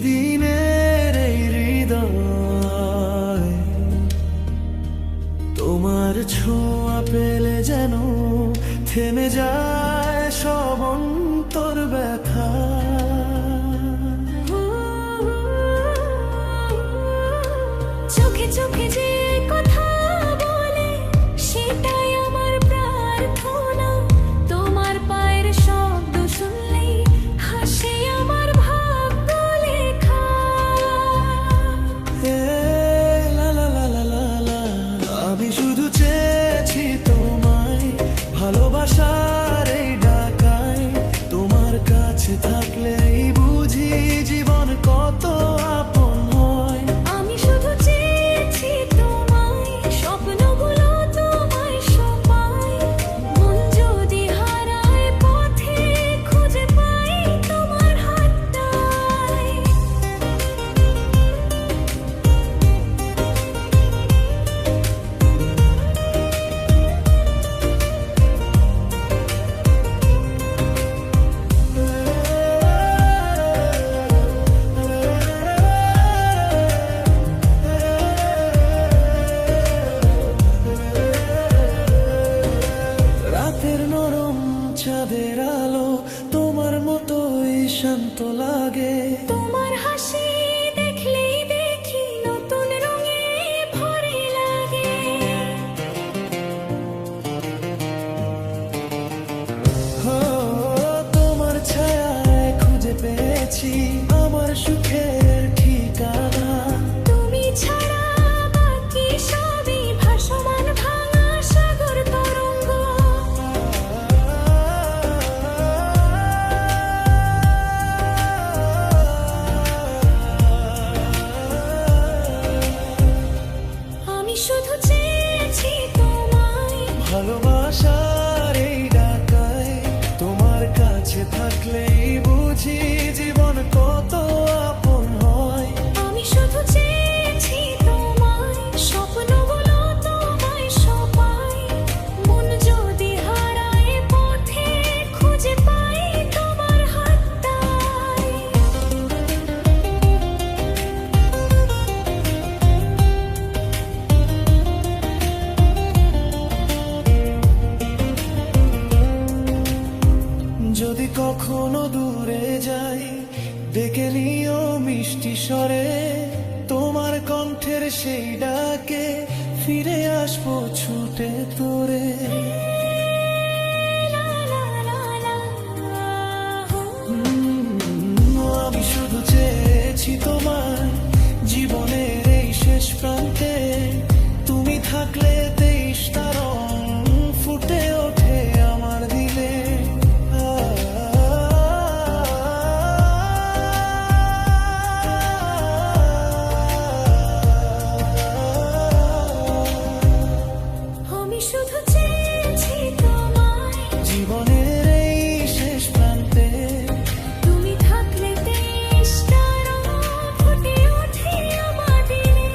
দিনের এই হৃদয় তোমার ছোঁয়া পেলে যেন থেমে যায় সব অন্তর ব্যথা। চোখে চোখে যে কথা বলে সেটাই আমার প্রার্থনা। তোমার পায়ের শব্দ শুনলেই হাসি আমার ভাগ্য লেখা। লা লা লা লা লা লা। আমি শুধু চেয়েছি তোমায় ভালোবাসার এই ঢাকায়। তোমার কাছে থাকলেই বুঝি জীবন কত আপন হয়। আমি শুধু চেয়েছি তোমায়, স্বপ্নগুলো তোমায় সপাই। মন যদি হারায় পথে খুঁজে পাই তোমার হাতটাই। রাতের নরম চাঁদের আলো তোমার মতোই শান্ত লাগে। তোমার হাসি দেখলেই দেখি নতুন রঙে ভরে লাগে। হো, তোমার ছায়ায় খুঁজে পেয়েছি আমার সুখের ঠিকানা। তুমি ছাড়া বাকি সবই ভাসমান ভাঙা সাগর তরঙ্গ। আমি শুধু চেয়েছি তোমায় ভালোবাসার এই ঢাকায়। তোমার কাছে থাকলেই বুঝি জীবন কত আপন হয়। আমি শুধু চেয়েছি তোমায়, স্বপ্নগুলো তোমায় সপাই। মন যদি হারায় পথে খুঁজে পাই তোমার হাতটাই। যদি কখনো দূরে যাই ডেকে নিও মিষ্টি স্বরে। তোমার কণ্ঠের সেই ডাকে ফিরে আসবো ছুটে তোরে। লা লা লা লা। আমি শুধু চেয়েছি তোমার জীবনের এই শেষ প্রান্তে। তুমি থাকলে 23টা রং ফুটে ওঠে আমার দিলে। আমি শুধু চেয়েছি তোমায় জীবনের এই শেষ প্রান্তে। তুমি থাকলে 23টা রং ফুটে ওঠে আমার দিলে।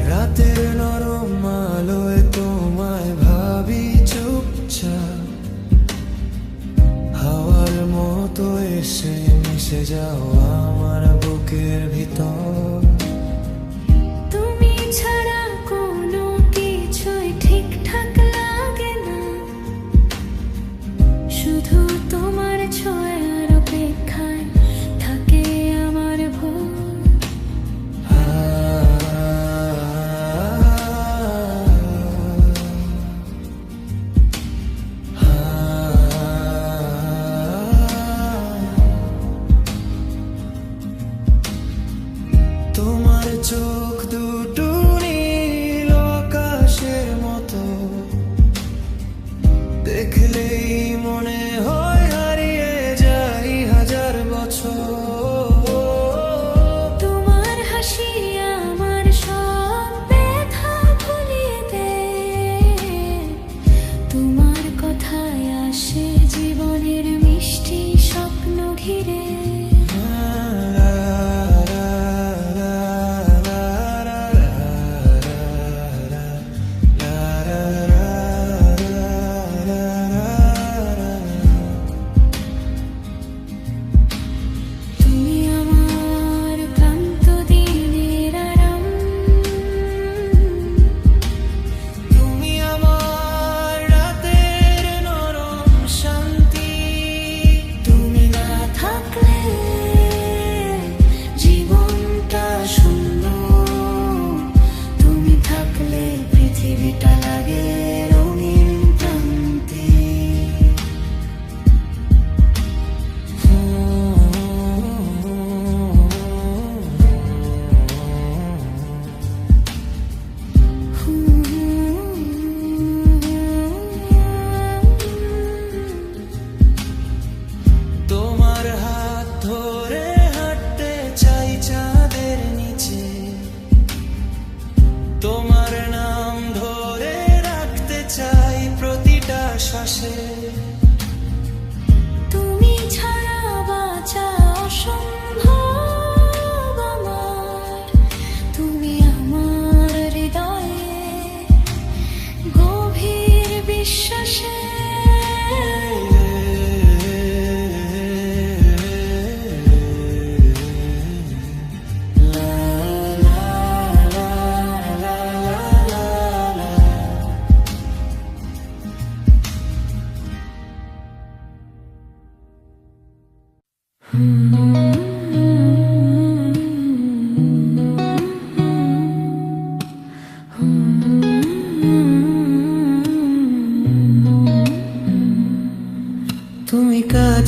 রাতের নরম আলোয় তোমায় ভাবি চুপচাপ। হাওয়ার মতো এসে মিশে যাও আমার বুকের ভিতর। তুমি ছাড়া কোনো কিছুই ঠিকঠাক লাগে না। শুধু তোমার ছোঁয়ার অপেক্ষায় থাকে আমার ভোর।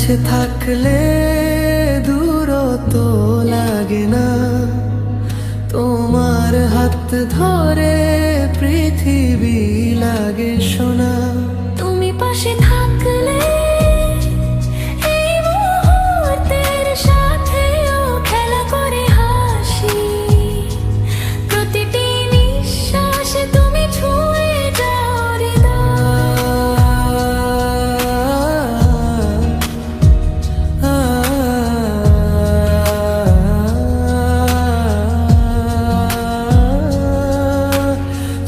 কাছে থাকলে দূরত্ব লাগে না, তোমার হাত ধরে পৃথিবী লাগে সোনা। তুমি পাশে থাকলে এই মুহূর্তের সাথেও খেলা করে হাসি, প্রতিটি নিঃশ্বাসে তুমি ছুঁয়ে যাও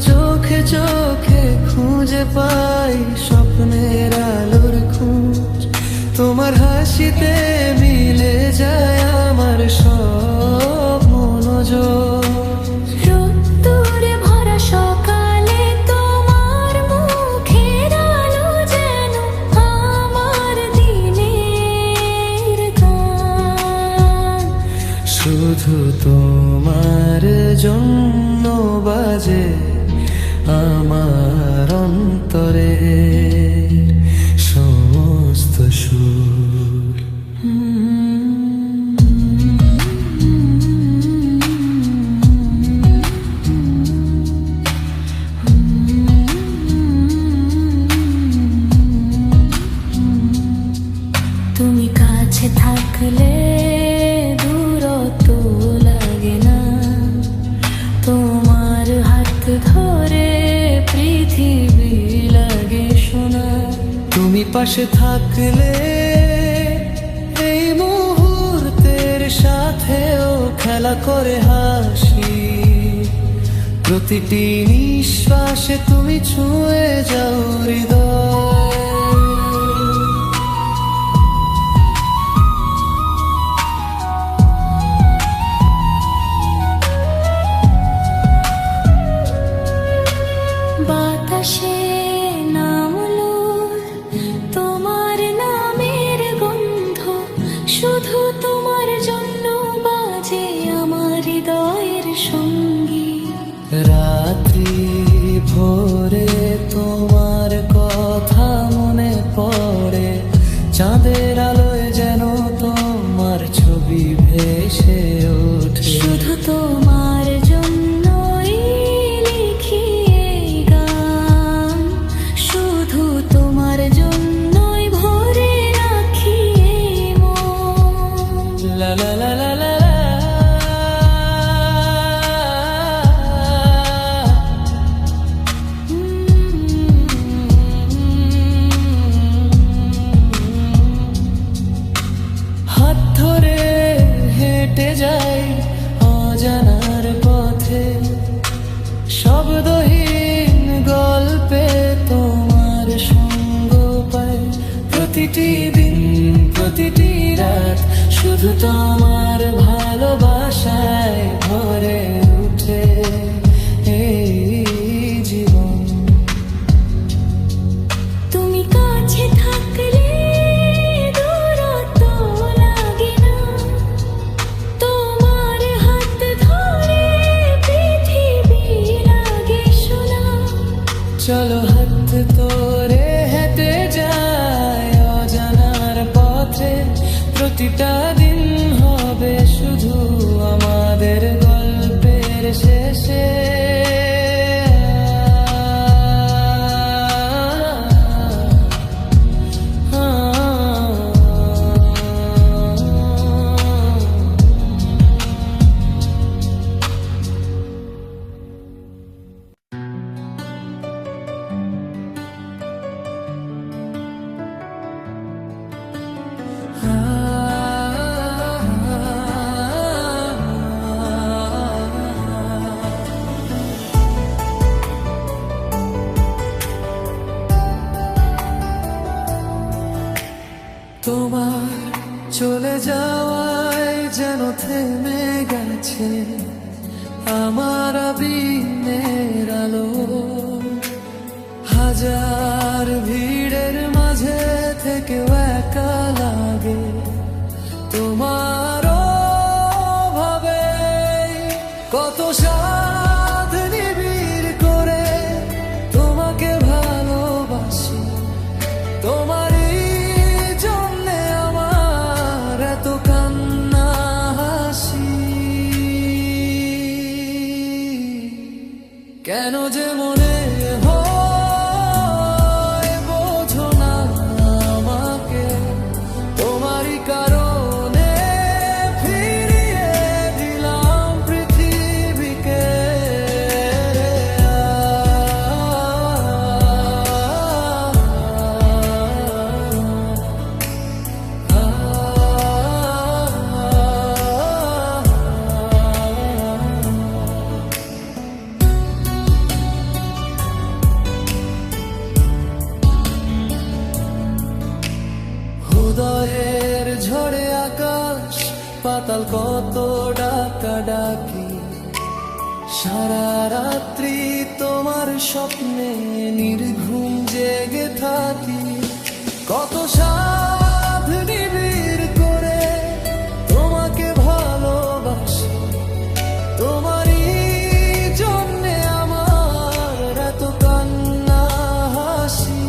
চোখে চোখে খুঁজে পাই স্বপ্নের আলোর খোঁজ, তোমার হাসিতে মিলে যায় আমার সব মনোযোগ। রোদ্দুরে ভরা সকালে তোমার মুখের আলো যেন আমার দিনের গান। শুধু তোমার জন্য বাজে আমার অন্তরে সমস্ত সুর। তুমি কাছে থাকলে দূরত্ব লাগে না, তোমার হাত ধরে পৃথিবী লাগে সোনা। তুমি পাশে থাকলে এই মুহূর্তের সাথেও খেলা করে হাসি, প্রতিটি নিঃশ্বাসে তুমি ছুঁয়ে যাও হৃদয়। বাতাসে নামলো তোমার নামের গন্ধ, শুধু তোমার জন্য বাজে আমার হৃদয়ের সঙ্গী। রাত্রি ভোরে তোমার কথা মনে পড়ে, চাঁদের আলোয় যেন তোমার ছবি ভেসে ওঠে। শুধু তোমার জন্যই লিখি এই গান, শুধু তোমার জন্যই ভরে রাখি এই মন। লা লা লা লা লা লা। হাত ধরে হেঁটে যাই অজানার পথে, শব্দহীন গল্পে তোমার সঙ্গ পাই। প্রতিটি দিন প্রতিটি রাত শুধু তোমার ভালোবাসায় ভরে উঠে এই জীবন। তুমি কাছে থাকলে দূরত্ব লাগে না, তোমার হাত ধরে পৃথিবী লাগে সোনা। চলো হাত তোরে হেঁটে যায় অজানার পথে, প্রতিটা দিন হবে শুধু আমাদের গল্পের শেষে। তোমার চলে যাওয়ায় যেন থেমে গেছে আমার দিনের আলো। হাজার ভিড়ের মাঝে থেকেও একা লাগে তোমার ভাবে। কত সাধ নিবিড় করে তোমাকে ভালোবাসি, তোমারই জন্যে আমার কেন যে মনে হয় বোঝো না আমাকে, তোমারই কারণে ফিরিয়ে দিলাম পৃথিবীকে। হৃদয়ের ঝড়ে আকাশ পাতাল কত ডাকা ডাকি, সারা রাত্রি তোমার স্বপ্নে নির্ঘুম জেগে থাকি। কত সাধ নিবিড় করে তোমাকে ভালোবাসি, তোমারই জন্যে আমার এত কান্না হাসি।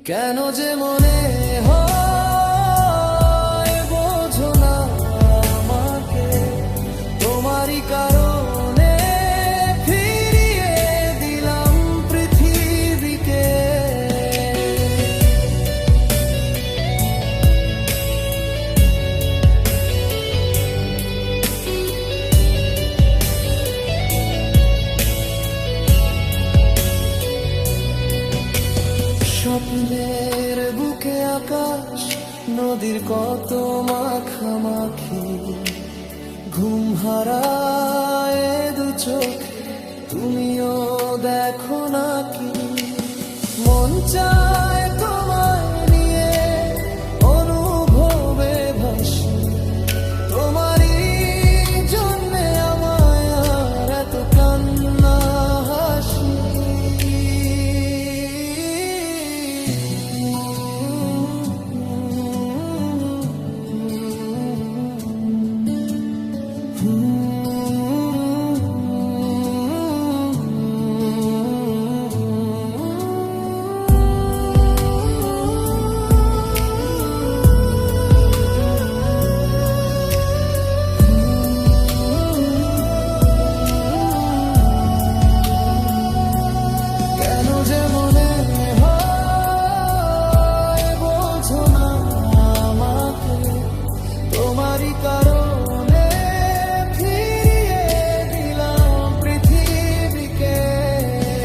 কেন যে মনে হয় বোঝো না আমাকে, তোমারই কারণে ফিরিয়ে দিলাম পৃথিবীকে। স্বপ্নের বুকে আকাশ নদীর কত মাখামাখি, ঘুম হারায় দু চোখে তুমিও দেখো নাকি। মন চায় তোমায় নিয়ে অনুভবে ভাসি, তোমারই জন্যে আমায় আর এত কান্না হাসি। কেন যে মনে হয় বোঝো না আমাকে, তোমারই কারণে ফিরিয়ে দিলাম পৃথিবীকে।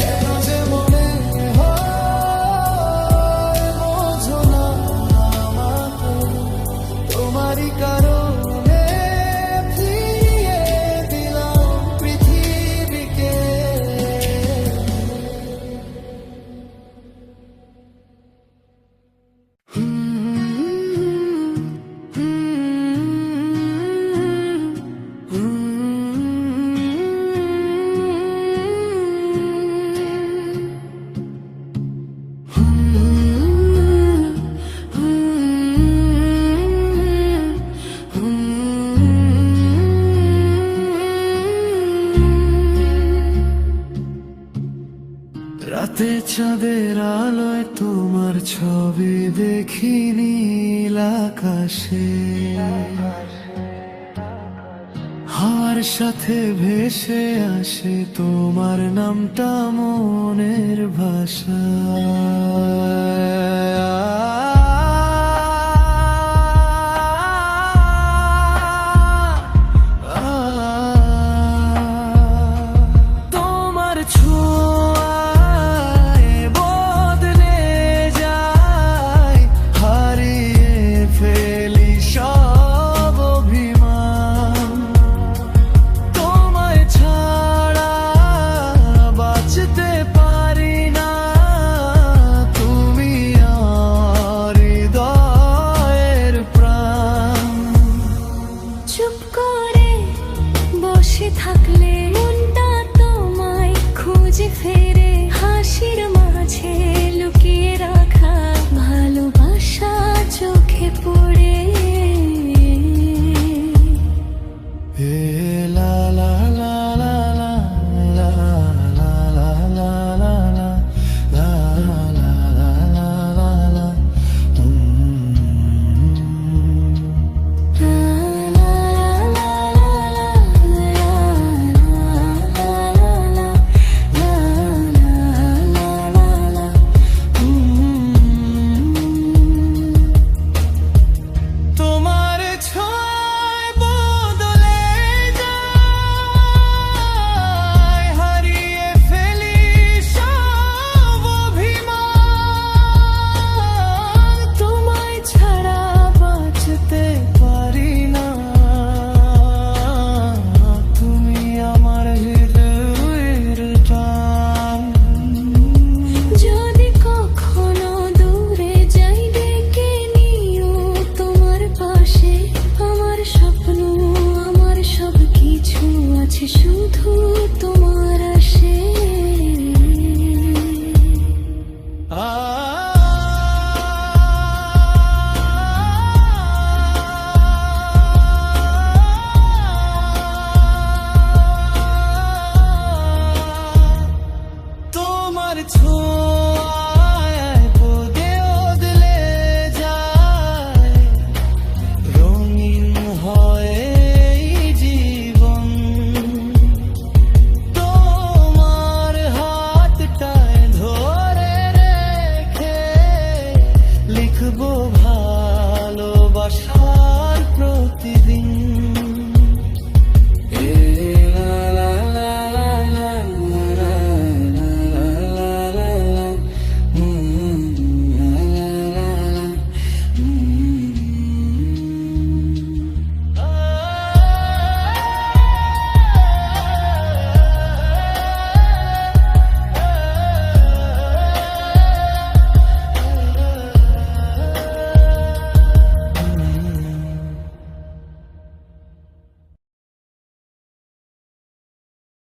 কেন যে মনে হয় বোঝো না আমাকে, তোমারই কারণে ফিরিয়ে দিলাম পৃথিবীকে। রাতে চাঁদের আলোয় তোমার ছবি দেখি নীল আকাশে, হাওয়ার সাথে ভেসে আসে তোমার নামটা মনের ভাষায়। তোমার ছোঁয়ায় বদলে যায়, হারিয়ে ফেলি সব অভিমান। তোমায় ছাড়া বাঁচতে পারি না, তুমি আমার হৃদয়ের প্রাণ। চুপ করে বসে থাকলে মনটা তোমায় খুঁজে ফেরে হাসির মাঝে।